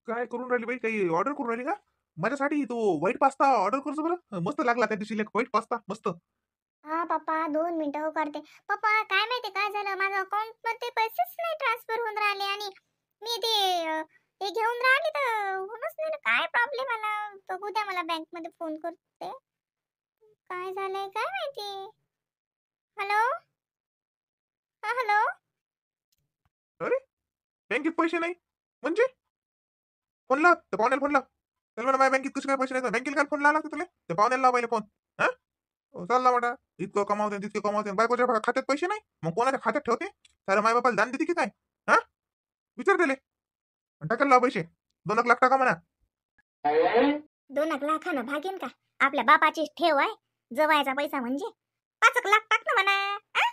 काय करून राहिली बाई? काही ऑर्डर करून राहिली का? माझ्यासाठी तो व्हाईट पास्ता ऑर्डर करतो बरं. मस्त लागला त्या दिवशी व्हाईट पास्ता मस्त. हा पप्पा 2 मिनिटं हो करते. पप्पा काय माहिती काय झालं, माझ्या अकाउंट मध्ये पैसेच नाही ट्रान्सफर होऊन राहिले आणि मी ते घेऊन राहिले तर होणच नाही. काय प्रॉब्लेम आला बघू द्या, मला बँक मध्ये फोन करते. काय झालंय काय माहिती. हॅलो. हा हॅलो. अरे बँकेत पैसे नाही म्हणजे? फोन लाव त्या पाहुण्याला, फोन लाव त्याला म्हणा माझ्या बँकेत कसे काय पैसे नाही. बँकेला काय फोन लावला लागतो तुला? त्या पाहुण्याला लाव पहिले फोन. हा चालला मोठा. इतकं कमावते तितकं कमावते, बायकोच्या खात्यात पैसे नाही मग कोणाच्या खात्यात ठेवते? सारा माय बापाला दान देते की काय? हा विचार त्याले. टाकायला लाव पैसे. 2 लाख टाका म्हणा. 2 लाखानं भागेन का? आपल्या बापाची ठेव आहे. जवायचा पैसा म्हणजे 5 लाख टाक ना म्हणा. आ?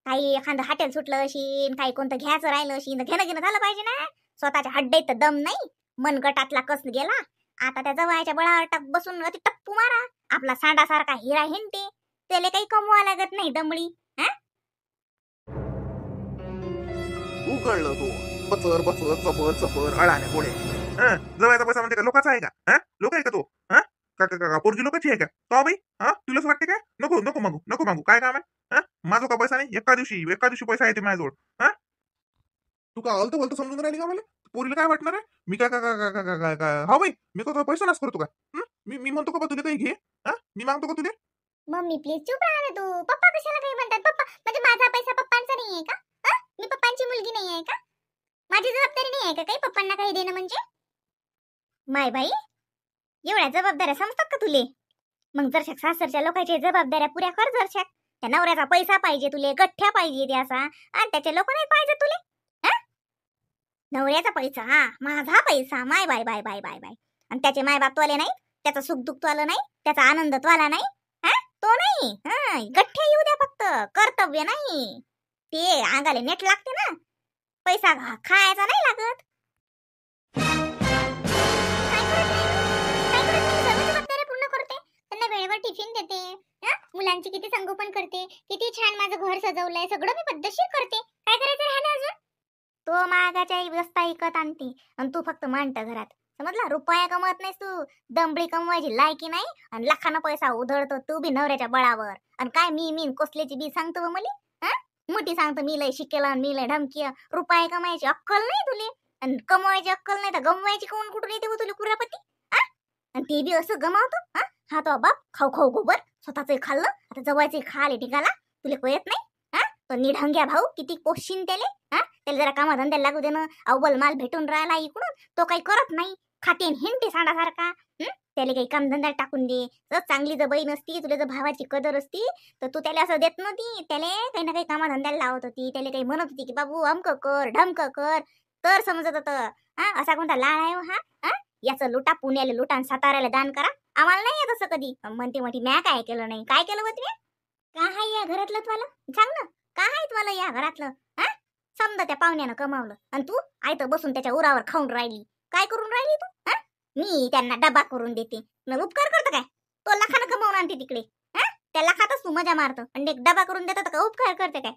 काही एखादं हॉटेल सुटलं अशीन, काही कोणतं घ्यायचं राहिलं अशीन, घेणं घेणं झालं पाहिजे ना. स्वतःच्या हड्डीत तर दम नाही. मनगटातला कस गेला. आता त्या जवायच्या बळावर टक बसून अति टप्पू मारा. आपला सांडासारखा हिरा हिंडते, त्याला काही कमवा लागत नाही दमडी. हा? उघडलं तो. बचर बचर चपर चपर अडाने गोळे. जवळचा पैसा म्हणजे का लोकांचा आहे का? लोक आहे का तो? का पोरगी लोकांची आहे का तो बाई? तुलाच वाटते काय? नको नको मागू नको मागू. काय काम आहे? माझा का पैसा नाही? एका दिवशी पैसा येते माझ्याजवळ. तू का अलत बोलतो समजून राहिली का मला? पोरीला काय वाटणार आहे? मी काय काय हा बाई मी का पैसा नाच करतो का? मी मी म्हणतो का बा तुला काही घे? मी मागतो का तुला? मम्मी प्लीज चुप राहा ना तू. पप्पा कशाला काही म्हणतात? पप्पा म्हणजे माझा पैसा पप्पांचा नाही आहे का? मी पप्पांची मुलगी नाही आहे का? माझी जबाबदारी नाही आहे का काही पप्पांना काही देणं म्हणजे? माय बाई, एवढ्या जबाबदाऱ्या समजतात का तुले? मग जरशक सासरच्या लोकांच्या जबाबदाऱ्या पुऱ्या कर जरशक. त्या नवऱ्याचा पैसा पाहिजे तुले, गठ्ठ्या पाहिजे त्याचा, आणि त्याचे लोक नाही पाहिजे तुले. हा? नवऱ्याचा पैसा, माझा पैसा, my bye bye bye bye bye. आणि त्याचे मायबाप तुले नाही, त्याचं सुख दुःख तुला नाही, त्याचा आनंद तुला नाही. तो नाही. गठ्ठे येऊ द्या फक्त, कर्तव्य नाही. ते अंगाले नेट लागते ना. पैसा खायचा नाही लागत. काय करत नाही मी? काय करत नाही? सर्व जबाबदाऱ्या पूर्ण करते. त्यांना वेळेवर टिफिन देते. मुलांची किती संगोपन करते. किती छान माझं घर सजवलंय. सगळं मी पद्धतशीर करते. काय करायचं राहिलं अजून? तो मागाच्या रस्ता इकत आणते आणि तू फक्त मांडत घरात. समजला? रुपया कमवत नाहीस तू. दमडी कमवायची लायकी नाही आणि लाखानं पैसा उधळतो तू बी नवऱ्याच्या बळावर. आणि काय मी कसल्याची बी सांगतो बा मुली? मोठी सांगतो मी लय शिकेला, मी लय ढमकी. रुपये कमायची अक्कल नाही तुले, आणि कमवायची अक्कल नाही तर गमवायची कोण कुठून येते तुला कुरापती? आणि ते बी असं गमावतो. हा तो बाप खाऊ खाऊ गोबर स्वतःच खाल्लं, आता जवायचे खाले टिकाला तुला कळत नाही. तो निढंग्या भाऊ किती पोषीन त्याले. त्याला जरा कामाधंद्याला लागू दे ना. अव्वल माल भेटून राहिला इकडून, तो काही करत नाही. खाते हिंडते सांडासारखा. त्याला काही कामधंद्याला टाकून दे. जर चांगली जर बहीण असती, तुला जर भावाची कदर असती तर तू त्याला असं देत नव्हती. त्याला काही ना काही कामाधंद्याला लावत होती. त्याला काही म्हणत होती की बाबू अमक कर ढमक कर, तर समजत होतं. असा कोणता लाळ आहे हो हा? याचं लुटा, पुण्याला लुटा आणि साताऱ्याला दान करा. आम्हाला नाही येत असं कधी. म्हणते मोठी म्या काय केलं नाही. काय केलं होत मी? काय आहे या घरातलं तुम्हाला? सांग ना, काय आहे तुम्हाला या घरातलं? समजा त्या पाहुण्यानं कमावलं आणि तू आयतं बसून त्याच्या उरावर खाऊन राहिली. काय करून राहिली तू? मी त्यांना डबा करून देते. मग उपकार करतो काय? तो लाखानं कमावून आणते तिकडे. त्या लाखातच तू मजा मारतो आणि एक डबा करून देतो का उपकार करते काय?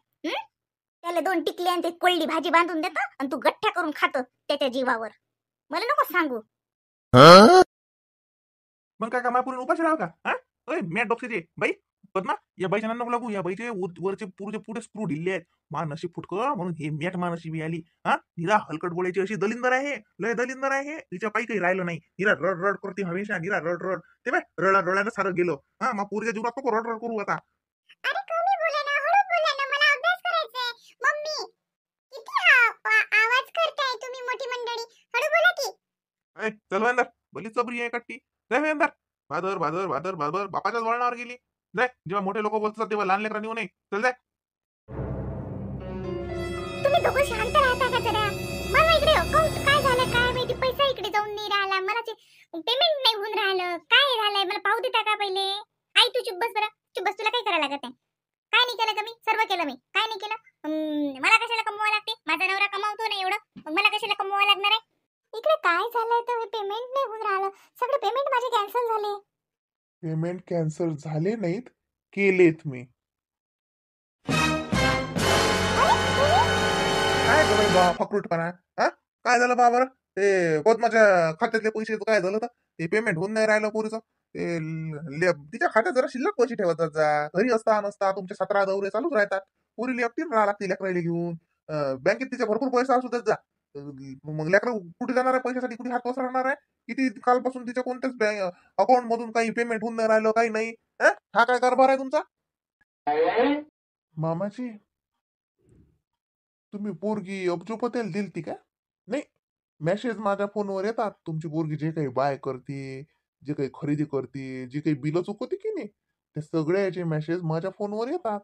त्याला 2 टिकले आणि ते कोळली भाजी बांधून देतं आणि तू गठ्ठ्या करून खातो त्याच्या जीवावर. मला नको सांगू. मग काय का माझ्या उपाशी राहा का? मॅट डॉक्टरचे बाई पद्मा, या बाईच्या नको लागू. या बाईचे वरचे पुढे स्क्रू ढिल्ले आहेत. मा नशीब फुटकं म्हणून हे मॅट मा नशीबी आली. निरा हलकट बोलायची अशी दलिंदर आहे, लय दलिंदर आहे. तिच्या पायी काही राहिलं नाही. निरा रड रड करते हमेशा, निरा रड रड. ते बाय रडानं सारं गेलं. मग पुरीच्या जीवनात नको रड रड करू आता. अरे कमी बोला ना, हळू बोला ना, मला अभ्यास करायचा आहे. मम्मी किती आवाज करताय तुम्ही मोठी मंडळी, हळू बोला की. चल अंदर, भली चबरी आहे कट्टी. जाय अंदर. भादर भादर भादर भादर बापाच्याच वळणावर गेली. जाय, जेव्हा मोठे लोक बोलतात तेव्हा लहान लेकरांनी येऊ नये. चल जाय. तुम्ही दोघं शांत राहता का जरा? मला इकडे अकाउंट काय झालं काय माहिती, पैसा इकडे जाऊन नाही राहिला. मला पेमेंट नाही होऊन राहिलं. काय झालंय मला पाहू देता का पहिले? आई तू चुप बस बरं, चुप बस. तुला काय करायला लागत आहे? काय नाही केलं का मी? सर्व केलं मी. काय नाही केलं? मला कशाला कमवावं लागते? माझा नवरा कमावतो ना एवढं, मग मला कशाला कमवावं लागणार आहे? इकडे काय झालंय तर पेमेंट नाही होऊन राहिलं. सगळे पेमेंट माझे कॅन्सल झाले. पेमेंट कॅन्सल झाले नाहीत, केलेत मी. काय बा फक्रूटपणा? काय झालं बाबर? ते पद्माच्या खात्यातले पैसे काय झालं तर ते पेमेंट होऊन नाही राहिलं पोरीचं. ते तिच्या खात्यात जरा शिल्लक पैसे ठेवत जा. घरी असता नसता तुमचे 17 दौरे चालूच राहतात. पोरीला एकटीच राहा लागते लेकरायला घेऊन. बँकेत तिच्या भरपूर पैसा असू देत जा. मग लेकरं कुठे जाणार आहे पैशासाठी, कुठे हात पसरणार आहे? किती कालपासून तिच्या कोणत्याच अकाउंट मधून काही पेमेंट होऊन नाही राहिलं, काही नाही. हा काय कारभार आहे तुमचा? मामाची तुम्ही पोरगी अब्जू पटेल दिलती का? नाही, मेसेज माझ्या फोनवर येतात. तुमची पोरगी जे काही बाय करते, जे काही खरेदी करते, जी काही बिलं चुकवते की नाही, ते सगळ्याचे मेसेज माझ्या फोनवर येतात.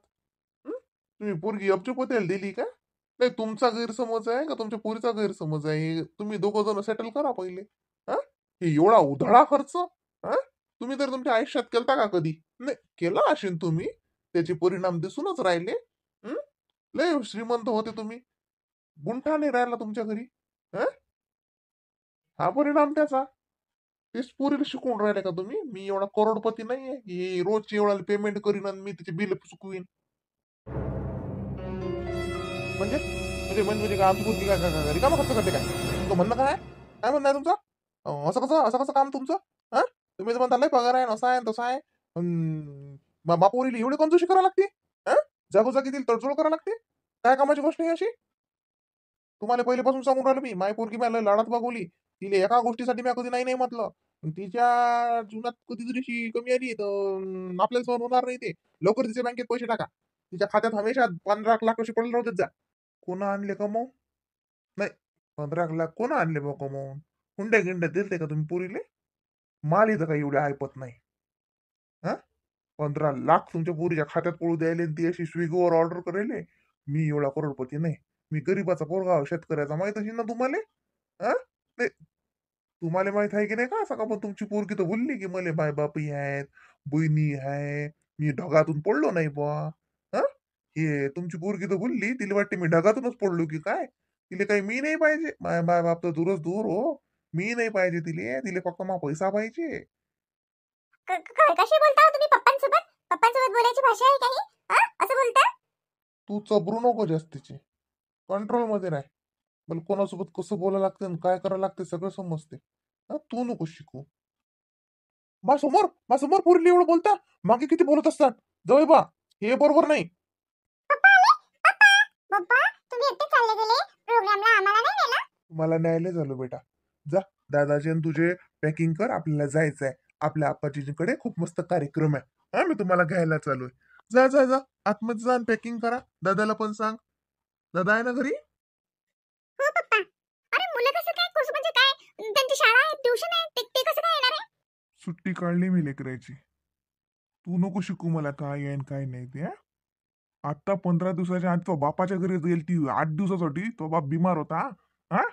हं? तुम्ही पोरगी अब्जू पटेल दिली का? नाही, तुमचा गैरसमज आहे का तुमच्या पोरीचा गैरसमज आहे? हे तुम्ही दोघं जण सेटल करा पहिले. हा, हे एवढा उधळा खर्च हा तुम्ही तर तुमच्या आयुष्यात केलता का कधी? नाही केला असेल तुम्ही, त्याचे परिणाम दिसूनच राहिले. हं? लय श्रीमंत होते तुम्ही, गुंठा नाही राहिला तुमच्या घरी. हं? हा परिणाम त्याचा. तेच पोरीला शिकवून राहिले का तुम्ही? मी एवढा करोडपती नाहीये की रोजची एवढा पेमेंट करीन आणि मी तिचे बिल चुकवीन. म्हणजे म्हणजे काय आमची बुद्धी काय रिकामा खर्च करते काय? तुमचं म्हणणं काय म्हणणं आहे तुमचं? असं कसं काम तुमचं? हा, तुम्ही तर म्हणता लय पगार आहे, असा आहे तसा आहे. बापोरीला एवढी कंजूशी करावं लागते? हा, जागोजागी तिला तडजोड करावं लागते? काय कामाची गोष्ट आहे अशी? तुम्हाला पहिलेपासून सांगून राहिलो मी, माय पोरगी मला लाडात बघवली. तिला एका गोष्टीसाठी मी कधी नाही नाही म्हटलं. तिच्या जीवनात कधीतरी अशी कमी आली तर आपल्याला सहन होणार नाही ते. लवकर तिच्या बँकेत पैसे टाका. तिच्या खात्यात हमेशा 15 लाख असे पडले राहतात जा. कोण आणले कमवून? नाही, 15 लाख कोण आणले बा कमवून? हुंड्या गिंड्या दिलते का तुम्ही पोरीले? माल इथं काही एवढे ऐपत नाही. हा, 15 लाख तुमच्या पोरीच्या खात्यात पडू द्यायले आणि ती अशी स्विगीवर ऑर्डर करेले. मी एवढा करोडपती नाही. मी गरीबाचा पोरगा शेतकऱ्याचा, माहित असेल ना तुम्हाला? हा, नाही, तुम्हाला माहित आहे की नाही का? सका पण तुमची पोरगी तर बोलली की मले बाय बापही आहेत, बहिणी आहे, मी ढगातून पडलो नाही बुवा. हा, हे तुमची पोरगी तर बोलली, तिला वाटते मी ढगातूनच पडलो की काय? तिले काही मी नाही पाहिजे, माय बाय बाप तर दूरच दूर हो. मी नाही पाहिजे तिले, तिले फक्त मा पैसा पाहिजे. कशी बोलता हो तुम्ही पप्पांसोबत? पप्पांसोबत बोलायची भाषा आहे काही? हा, असं बोलता? तू चबरू नको जास्तीचे, कंट्रोल मध्ये राह. मला कोणासोबत कसं बोलायला लागतं आणि काय करायला लागते सगळं समजते. हा, तू नको शिकू. मा समोर पोरीला एवढं बोलता, मागे किती बोलत असतात. जवळ बा, हे बरोबर नाही. पप्पा आले? पप्पा! पप्पा, तुम्ही एकटे चालले गेले प्रोग्रामला, आम्हाला नाही नेलं? मला न्यायला झालो बेटा. जा, दादाजी आणि तुझे पॅकिंग कर, आपल्याला जायचंय. आपल्या आप्पाजीकडे खूप मस्त कार्यक्रम आहे. हा, मी तुम्हाला घ्यायला चालू आहे. जा जा जा, आतमध्ये जा पॅकिंग करा. दादाला पण सांग. दादा आहे ना घरी? हो पप्पा. अरे मुलं कसं काय, कसं म्हणजे काय? त्यांची शाळा आहे, ट्युशन आहे, ते कसं काय येणार आहे? सुट्टी काढली मी लेकरायची. तू नको शिकू मला काय आहे आणि काय नाही ते. आता 15 दिवसाच्या आधी तो बापाच्या घरी गेली ती 8 दिवसासाठी. तो बाप बिमार होता. हा,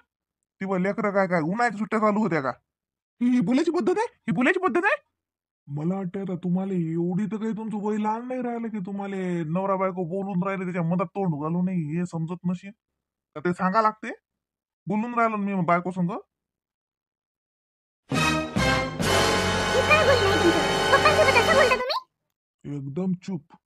ती लेकरं काय काय उन्हाळ्याच्या सुट्ट्या चालू होत्या का? ही बोलायची पद्धत आहे? ही बोलायची पद्धत आहे? मला वाटतं आता तुम्हाला एवढी तर काही तुमचं वय लहान नाही राहिलं की तुम्हाला नवरा बायको बोलून राहिले त्याच्या मधात तोंड घालू नये हे समजत नसेल. तर ते सांगा लागते. बोलून राहिलो ना मी बायको संग. हे काय बोलणं आहे तुमचं? पप्पांसोबत असं बोलता तुम्ही? एकदम चूप.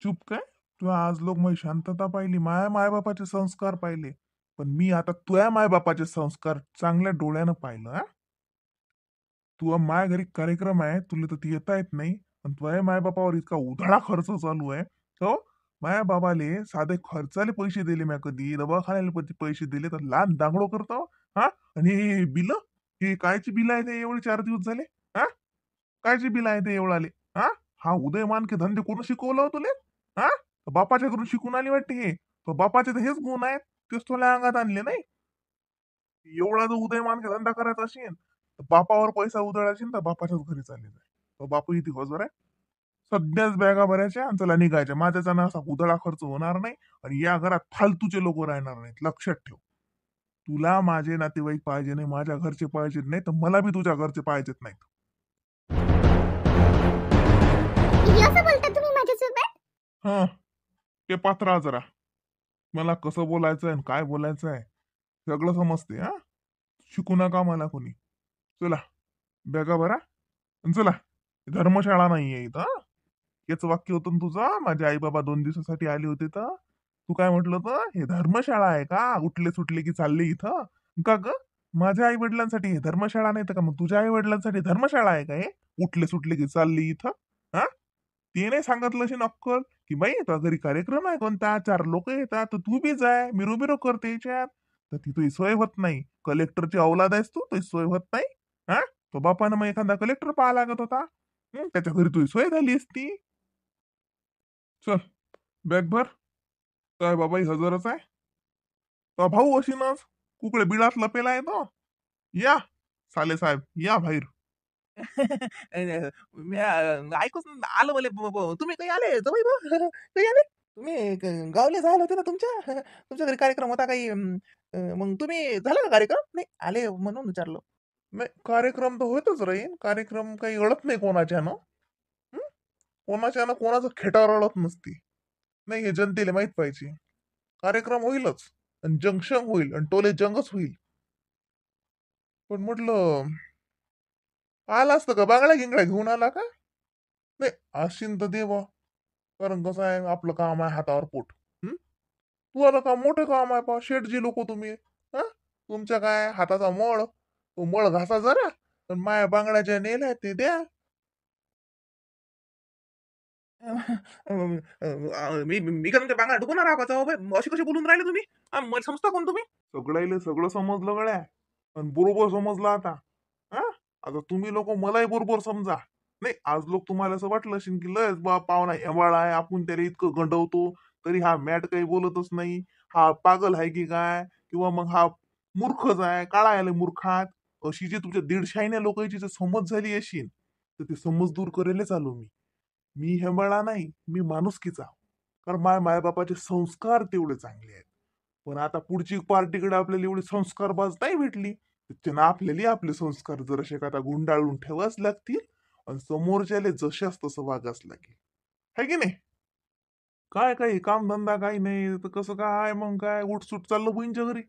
चूप काय? तू आज लोक माझी शांतता पाहिली, माया मायबापाचे संस्कार पाहिले. पण मी आता तुझ्या मायबापाचे संस्कार चांगल्या डोळ्यानं पाहिलं. हा, तू माया घरी कार्यक्रम आहे, तुला तर ती येता येत नाही. पण तुझ्या मायबापावर इतका उधळा खर्च चालू आहे. तो माया बाबाले साधे खर्चाले पैसे दिले, म्या कधी दवाखान्याला पैसे दिले तर लहान दांगडो करतो. हा, आणि हे बिल, हे कायची बिल आहे ते एवढे 4 दिवस झाले? हा, कायची बिल आहे ते एवढं आले? हा, हा उदयमान के धंदे कोण शिकवलं हो तुले? हा, बापाच्या घरून शिकून आली वाटते हे. तो बापाचे तर हेच गुण आहेत, तेच तुला अंगात आणले नाही. एवढा जर उदयमान के धंदा करायचा असेल तर बापावर पैसा उधळाशील तर बापाच्याच घरी चालले जाय. तो बापू इथे हजर आहे. सध्याच बॅगा भरायच्या आणि चला निघायच्या. माझ्याचा ना असा उधळा खर्च होणार नाही आणि या घरात फालतूचे लोक राहणार नाहीत, लक्षात ठेव. तुला माझे नातेवाईक पाहिजे नाही, माझ्या घरचे पाहिजे नाही, तर मला बी तुझ्या घरचे पाहिजेत नाहीत. हे असं बोलता तुम्ही माझ्यासोबत? हा, ते पात्रा जरा. मला कसं बोलायचं आणि काय बोलायचं आहे सगळं समजते. हा, शिकू नका मला कोणी. चला, बॅगा भरा आणि चला. धर्मशाळा नाहीये इथं. हा? हेच वाक्य होतं ना तुझं. माझे आई बाबा 2 दिवसासाठी आले होते तर तू काय म्हटलं होतं? हे धर्मशाळा आहे का? उठले सुटले की चालले इथं. का ग माझ्या आई वडिलांसाठी हे धर्मशाळा नाही तर का मग तुझ्या आई वडिलांसाठी धर्मशाळा आहे का हे उठले सुटले की चालली इथं हा ते नाही सांगितलं अशी नक्कल की बाई तुझ्या घरी कार्यक्रम आहे कोणता 4 लोक येतात तर तू बी जाय मिरू बिरो करते याच्यात तर ती तुझी सोय होत नाही कलेक्टरची औलाद आहेस तू तुझी सोय होत नाही हा तो बापानं मग एखादा कलेक्टर पाहा लागत होता त्याच्या घरी तुझी सोय झाली असती चल बॅग भर काय बाबाही हजरच आहे तो भाऊ अशीनच कुकडे बिळात लपेला तो या साले साहेब या बाहेर मी ऐकूच आलं मला तुम्ही काही आले जवळ काही आले तुम्ही गावले जायला होते ना तुमच्या घरी कार्यक्रम होता काही मग तुम्ही झाला का कार्यक्रम नाही आले म्हणून विचारलं नाही कार्यक्रम तर होतच राहील कार्यक्रम काही अळत नाही कोणाच्यानं कोणाच्यानं कोणाचं खेटावर अळत नसती नाही हे जनतेला माहित पाहिजे कार्यक्रम होईलच आणि जंक्शन होईल आणि टोले जंगच होईल पण म्हटलं आला असतं का बांगड्या गिंगड्या घेऊन आला का नाही आशीन तर देवा कारण कसं आहे आपलं काम आहे हातावर पोट तू आता का मोठं काम आहे पा शेठजी लोक तुम्ही हा तुमच्या काय हाताचा मळ तो मळ घासा जरा पण माया बांगड्याच्या नेल्या ते द्या मी मी का तुमच्या बांगला डुबणार आहो का जाऊ बाई? अशी कशी बोलून राहिले तुम्ही मला समजता कोण तुम्ही सगळ्याले सगळं समजलं गड्या आणि बरोबर समजलं आता हा आता तुम्ही लोक मलाही बरोबर समजा नाही आज लोक तुम्हाला असं वाटलं असेल की लयच बा पाहुणा हेवाळ आहे आपण त्याला इतकं गंडवतो तरी हा मॅट काही बोलतच नाही हा पागल आहे की काय किंवा मग हा मूर्खच आहे काळा आले मूर्खात अशी जी तुमच्या 150 लोकांची जर समज झाली असेल तर ती समज दूर करायला चालू मी हेंबळा नाही मी माणुसकीचा कारण मायबापाचे संस्कार तेवढे चांगले आहेत पण आता पुढची पार्टीकडे आपल्याला एवढी संस्कारबाज नाही भेटली त्याच्यानं आपल्याला आपले संस्कार जराशे आता गुंडाळून ठेवाच लागतील आणि समोरच्याले जशाच तसं वागाच लागेल है की नाही काय काही काम धंदा काही नाही तर कसं काय मग काय उठसूट चाललं बहिणीच्या घरी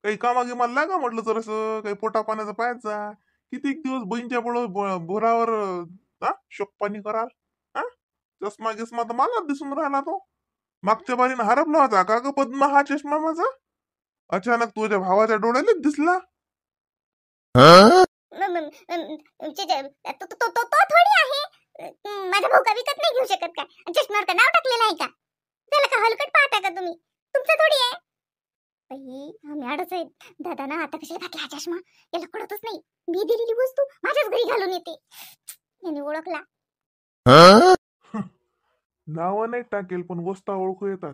काही कामागिमाला लागा म्हटलं जरासं काही पोटा पाण्याचा पाहायचा कितीक दिवस बहिणीच्या बोरावर शोक पाणी कराल हा चष्मा गिस्मा तर मला दिसून राहिला तो मागच्या बारीनं हरपला होता का ग पद्मा हा चष्मा माझा अचानक तुझ्या भावाच्या डोळ्यालाच दिसला तो थोडी आहे माझा भाऊ का विकत नाही घेऊ शकत का चष्म्यावर का नाव टाकलेलं आहे का त्याला का हलकट पाहता का तुम्ही तुमचा थोडी आहे बाई आम्ही अडच आहेत दादा ना आता कशाला घातला हा चष्मा याला कळतच नाही मी दिलेली वस्तू माझ्याच घरी घालून येते याने ओळखला नाव नाही टाकेल पण वस्ता ओळखू येतात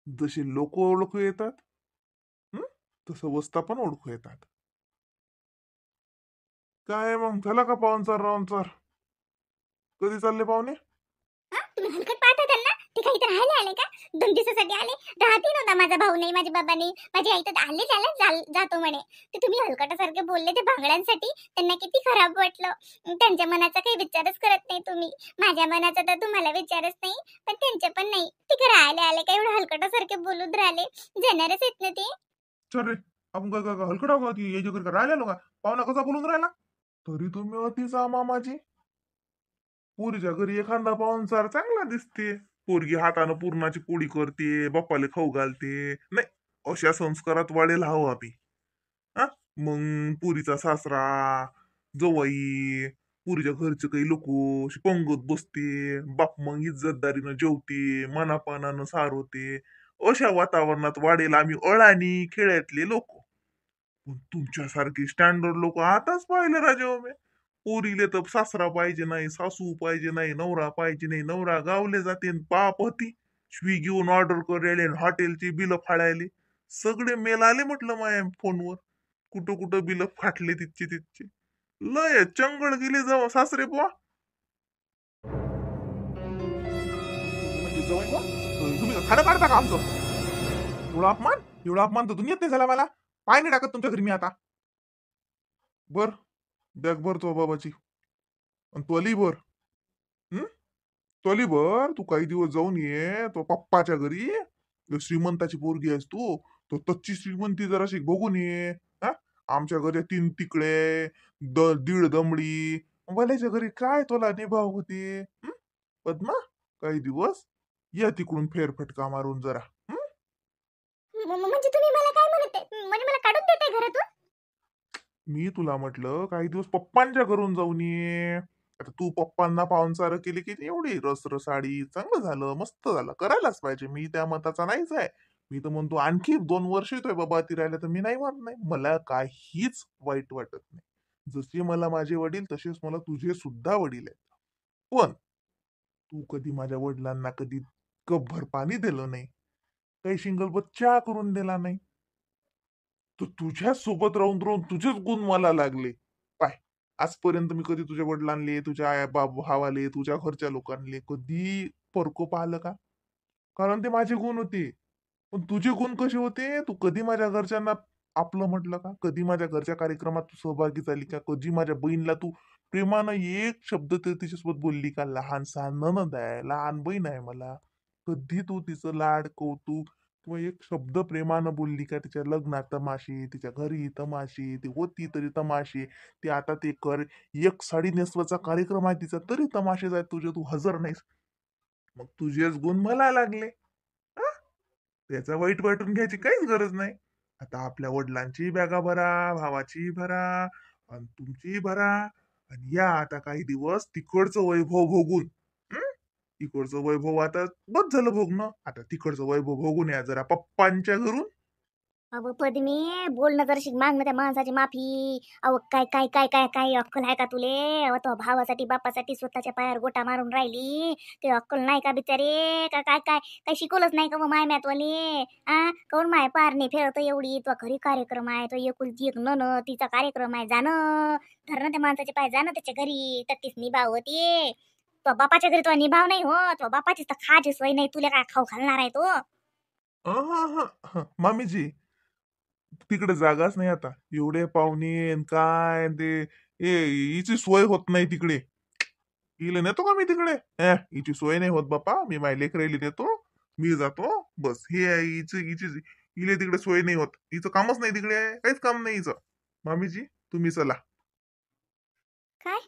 जशी लोक ओळखू येतात तसं वस्ता पण ओळखू येतात काय मग झाला का पाहुणचार कधी चालले पाहुणे तुम्ही हलकट पाहता त्यांना ते काही तर राहायला आले का 2 दिवसासाठी आले राहते नव्हता माझा भाऊ नाही माझे बाबा नाही माझी आई तर आले जातो म्हणे ते तुम्ही हलकटासारखे बोलले ते भांगड्यांसाठी त्यांना किती खराब वाटलं त्यांच्या मनाचा काही विचारच करत नाही तुम्ही माझ्या मनाचा तर तुम्हाला विचारच नाही पण त्यांचे पण नाही ते राहायला आले का एवढं हलकटासारखे बोलून राहिले जाणारच येत ना ते चल रे आपण काय हलकट आहो की याच्या घरी राहिलेलो का पाहुणा कसा बोलून राहिला तरी तुम्ही अतिचा मामाजी पोरीच्या घरी एखादा पाहुणचार चांगला दिसते पोरगी हातानं पूर्णाची पोळी करते बाप्पाले खाऊ घालते नाही अशा संस्कारात वाढेल हवं आम्ही हा मग पुरीचा सासरा जवाई पुरीच्या घरचे काही लोक पंगत बसते बाप मग इज्जतदारीनं जेवते मनापानानं सारवते अशा वातावरणात वाढेल आम्ही अळानी खेड्यातले लोक तुमच्यासारखे स्टँडर्ड लोक आताच पाहिले राजा पोरीले तर सासरा पाहिजे नाही सासू पाहिजे नाही नवरा पाहिजे नाही नवरा गावले जाते पापती स्विगीहून ऑर्डर करायले हॉटेलची बिल फाडायले सगळे मेल आले म्हटलं माया फोनवर कुठं कुठं बिल फाटले तिथचे लय चंगळ गेले जाऊ सासरे बुवा तुम्ही खाणं काढता का आमचं एवढा अपमान तर दुनियेत नाही झाला मला पाय नाही टाकत तुमच्या घरी मी आता बर बॅग भर तो बाबाची आणि त्वली भर त्वली भर तू काही दिवस जाऊन ये तो पप्पाच्या घरी श्रीमंताची पोरगी आहेस तू तो तच्ची श्रीमंती जराशी बघून ये हा आमच्या घरी 3 तिकडे 1.5 दमडी भल्याच्या घरी काय तुला निभाव होते पद्मा काही दिवस या तिकडून फेरफटका मारून जरा म्हणजे तुम्ही मला काय म्हणते म्हणजे मला काढून देताय घरातून मी तुला म्हटलं काही दिवस पप्पांच्या घरून जाऊन ये. आता तू पप्पांना पाहुणचार केली की एवढी रसरसाडी चांगलं झालं, मस्त झालं, करायलाच पाहिजे. मी त्या मताचा नाहीच आहे. मी तर म्हणतो आणखी 2 वर्ष येतोय बाबा ती राहिला तर मी नाही म्हणत नाही. मला काहीच वाईट वाटत नाही. जसे मला माझे वडील तसेच मला तुझे सुद्धा वडील आहेत. पण तू कधी माझ्या वडिलांना कधी कपभर पाणी दिलं नाही, काही शिंगलबत चहा करून दिला नाही. तर तुझ्या सोबत राहून राहून तुझेच गुण मला लागले. पाय, आजपर्यंत मी कधी तुझ्या वडिलांले, तुझ्या भावाले, तुझ्या घरच्या लोकांले कधी परको पाहिलं का? कारण ते माझे गुण होते. पण तुझे गुण कसे होते? तू कधी माझ्या घरच्यांना आपलं म्हटलं का? कधी माझ्या घरच्या कार्यक्रमात तू सहभागी झाली का? कधी माझ्या बहिणीला तू प्रेमानं एक शब्द तर तिच्यासोबत बोलली का? लहान सहान नणंद आहे, लहान बहीण आहे मला. कधी तू तिचं लाड, कौतुक किंवा एक शब्द प्रेमानं बोलली का? तिच्या लग्नात तमाशे, तिच्या घरी तमाशे, ती होती तरी तमाशे, ती आता ते कर एक साडी नेसवायचा कार्यक्रम आहे तिचा तरी तमाशे आहेत तुझे, तू हजर नाहीस. मग तुझेच गुण मला लागले. आ? त्याचा वाईट वाटून घ्यायची काहीच गरज नाही. आता आपल्या वडिलांची बॅगा भरा, भावाची भरा, आणि तुमची भरा, आणि या आता काही दिवस तिकडचं वैभव भोगून. हं? तिकडचं वैभव आता बस झालं भोगणं. आता तिकडचं वैभव भोगून या जरा पप्पांच्या घरून. अहो पद्मी, बोलणं जर मागणं त्या माणसाची माफी. अहो काय काय काय काय काय अक्कल आहे का तुले? अहो तो भावासाठी बापासाठी स्वतःच्या पायावर गोटा मारून राहिली, ते अक्कल नाही का बिचारे? का काय काय काय शिकवलंच नाही का मग माय मॅतवाले? कोण माय पारणे फेरत एवढी? तो घरी कार्यक्रम आहे, तो एकुलती एक नन तिचा कार्यक्रम आहे, जाणं धरणं त्या माणसाचे पाय, जाणं त्याच्या घरी तर तीच निभाव होती. तो बापाच्या घरी तो निभाव नाही हो, तो बापाचीच तर खायची सोय नाही, तुला काय खाऊ घालणार आहे तो? मामीजी, तिकडे जागाच नाही आता. एवढे पाहुणे अन काय अन ते हिची सोय होत नाही तिकडे. हिला नेतो का मी तिकडे? हिची सोय नाही होत बापा. मी माझ्या लेकराईला नेतो, मी जातो. बस हे आहे हिची हिले तिकडे सोय नाही होत. हिचं कामच नाही तिकडे, काहीच काम नाही हिचं. मामीजी, तुम्ही चला. काय?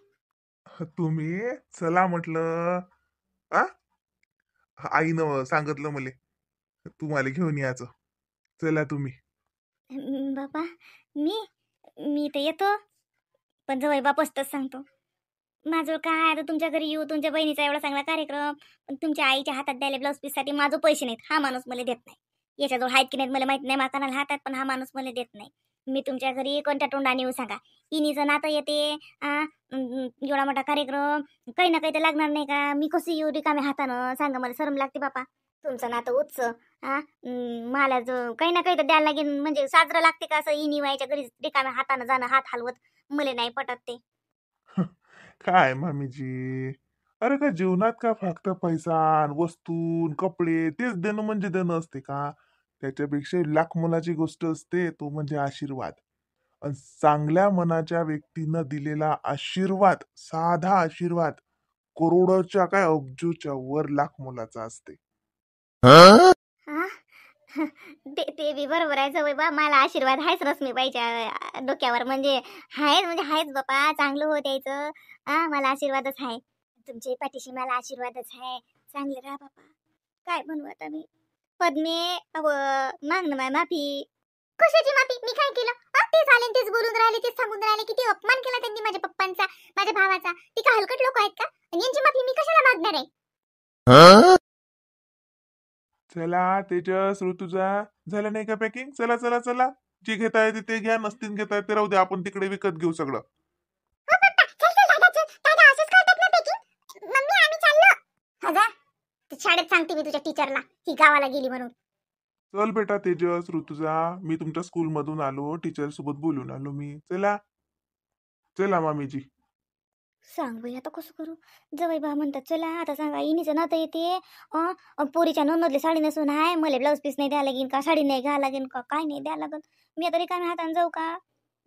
तुम्ही चला म्हटलं. आ आईनं सांगितलं मला तुम्हाला घेऊन यायचं. चला तुम्ही. बाबा, मी मी तर येतो, पण जवळ बापच तर सांगतो. माझं काय आता तुमच्या घरी येऊ, तुमच्या बहिणीचा एवढा चांगला कार्यक्रम, पण तुमच्या आईच्या हातात द्यायला ब्लाऊज पीससाठी माझं पैसे नाहीत, हा माणूस मला देत नाही. याच्याजवळ आहेत की नाहीत मला माहित नाही, माकानाला हातात, पण हा माणूस मला देत नाही. मी तुमच्या घरी कोणत्या तोंडाने येऊ सांगा? इनीचं नातं येते, एवढा मोठा कार्यक्रम, काही ना काही तर लागणार नाही का? मी कशी येऊ रिकाम्या हातानं? सांगा, मला शरम लागते बापा. तुमचं नातं उत्सव, मला जो काही ना काही तर द्यायला लागेल, म्हणजे साजरं लागते का असं इनी व्हायच्या घरी रिकाम्या हातानं जाणं, हात हलवत? मला नाही पटत ते. काय मामीजी? अरे काय जीवनात का फक्त पैसा अन वस्तू अन कपडे तेच देणं म्हणजे देणं असते का? त्याच्यापेक्षा लाख मोलाची गोष्ट असते तो म्हणजे आशीर्वाद. अन चांगल्या मनाच्या व्यक्तीनं दिलेला आशीर्वाद, साधा आशीर्वाद करोडोच्या काय अब्जोच्या वर लाख मोलाचा असते. हा? ते बी बरोबर आहे सवय बा, मला आशीर्वाद आहेच रश्मीबाईच्या डोक्यावर, म्हणजे आहेच बापा, चांगलं होत यायचं. मला आशीर्वादच आहे, तुमच्या पाठीशी मला आशीर्वादच आहे. चांगले राहा बापा. काय म्हणू आता मी? पद्मे, अव माग ना माय माफी. कशाची माफी? मी काय केलं? तेच आले तेच बोलून राहिले, तेच सांगून राहिले, किती अपमान केला त्यांनी माझ्या पप्पांचा, माझ्या भावाचा. ती काय हलकट लोक आहेत का? आणि यांची माफी मी कशाला मागणार आहे? चला तेजस, ऋतुजा, झालं नाही का पॅकिंग? चला चला चला. जे घेता येते ते घ्या, नसतील घेता येते राहू दे, आपण तिकडे विकत घेऊ सगळं. हो पप्पा, चल चल दादा, चल. दादा असंच करतात ना पॅकिंग? मम्मी आम्ही चाललो. हजा, ते शाळेत सांगते मी तुझ्या टीचरला ही गावाला गेली म्हणून. चल बेटा तेजस, ऋतुजा, मी तुमच्या स्कूल मधून आलो, टीचर सोबत बोलून आलो मी. चला चला मामीजी. सांग बाई आता कसं करू? जवळ बा म्हणतात चला, आता सांगा इनीचं नातं येते. पोरीच्या नोंदली साडी नसून आहे, मला ब्लाऊज पीस नाही द्यायला लागेल का, साडी नाही घ्यायला लागेल का, काय नाही द्यायला लागेल? मी आता रिकाम्या हाताने जाऊ का?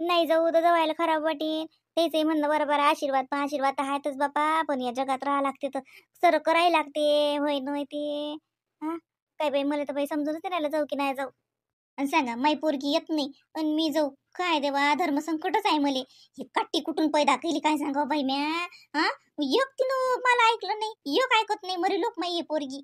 नाही जाऊ तर जवायला खराब वाटेल. त्याचंही म्हणणं बरोबर आहे, आशीर्वाद पण आशीर्वाद तर आहेतच बापा, पण या जगात राहा लागते तर सर करायला लागते, होय नव्हे ते. हा, काय बाई, मला तर बाई समजूनच नाही राहिलं जाऊ की नाही जाऊ. आणि सांगा माई पोरगी येत नाही पण मी जाऊ, काय देवा, धर्मसंकटच आहे मले. ही काट्टी कुठून पैदा केली काय सांगा बाई म्या? हा, एक तिनं मला ऐकलं नाही, एक ऐकत नाही, मरी लोक माई पोरगी.